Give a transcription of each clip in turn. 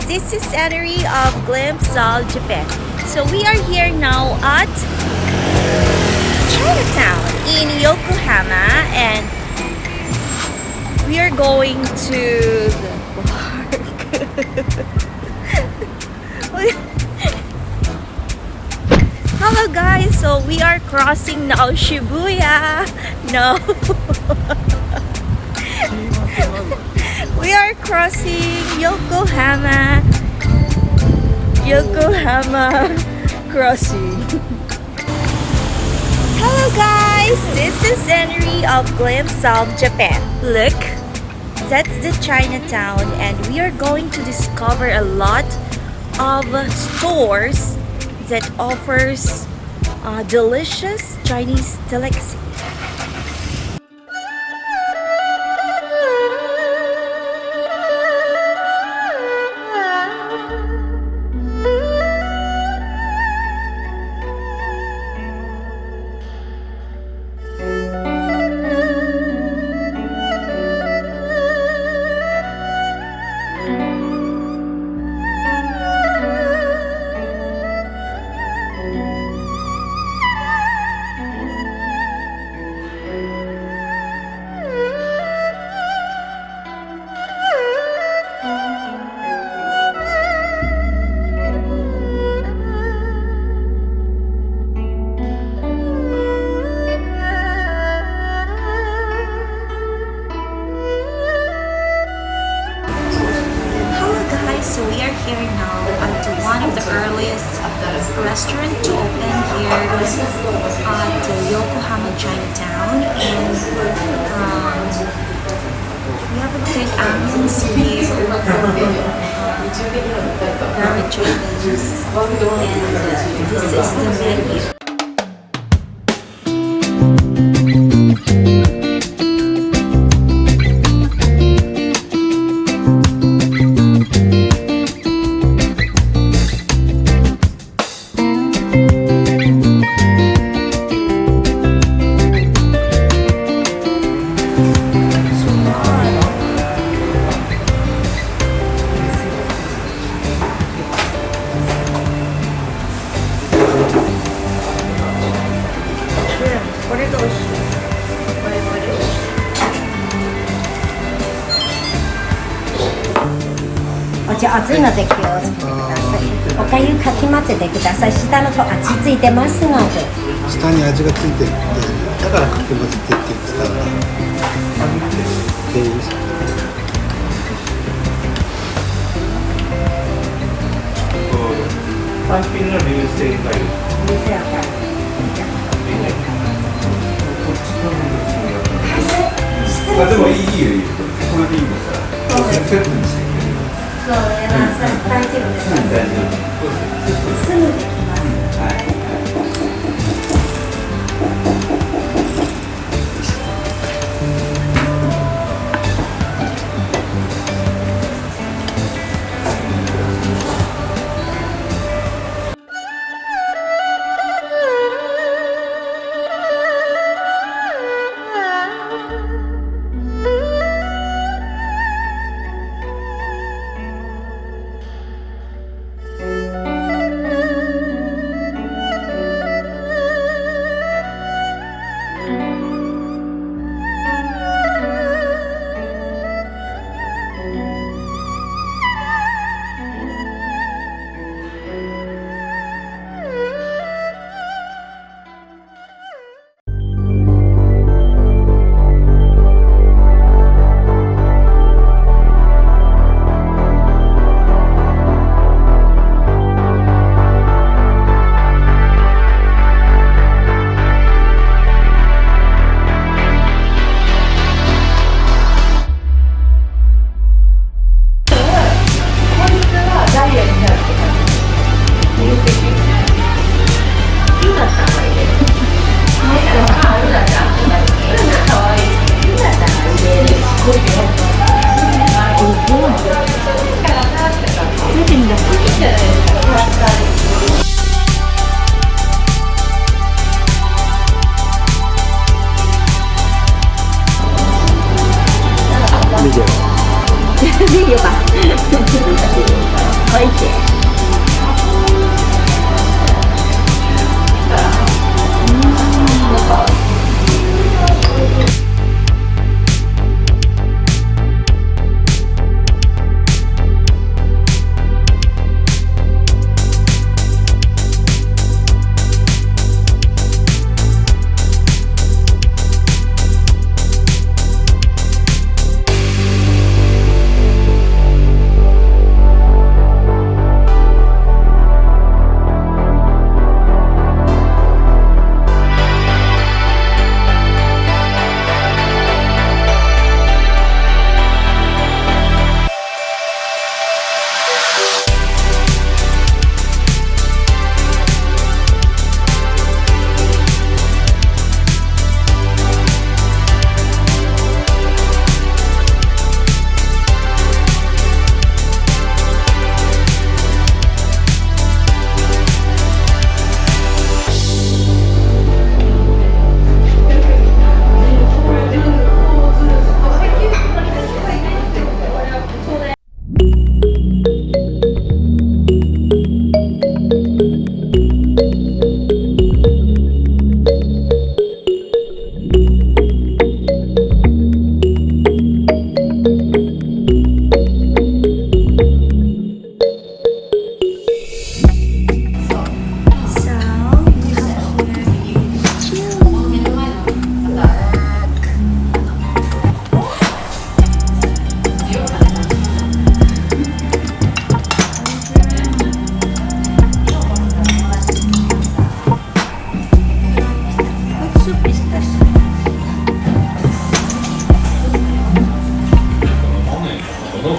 this is Annery of Glimpse of Japan. So we are here now at Chinatown in Yokohama, and we are going to the park. Hello guys, so we are crossing now Shibuya. No. We are crossing Yokohama crossing. Hello guys, this is Annery of Glimpse of Japan. Look, that's the Chinatown, and we are going to discover a lot of stores that offers delicious Chinese delicacies. So we are here now at one of the earliest restaurants to open here at Yokohama Chinatown, and we have a good ambience here, very Chinese, and this is the menu. What are those?お茶熱いので気をつけてください。おかゆかき混ぜてください。下のと味ついてますので。下に味がついてるって、だからかき混ぜてって言ってたんだ。単品の流星がいい。流星赤い。でもいいよ、これでいいのさ。セットにしてくれる。そう、大丈夫です。大丈夫。すぐできます。video 吧。おいしい。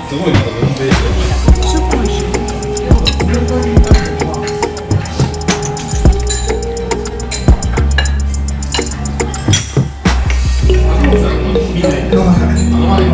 すごいなんか飲んでスープ美味しい。みんな飲まない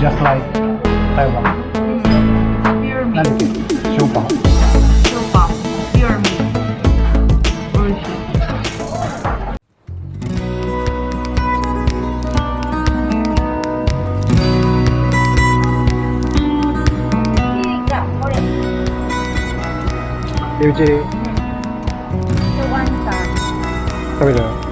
Just like 台湾。なんだっけ？塩パン。手打ち食べる？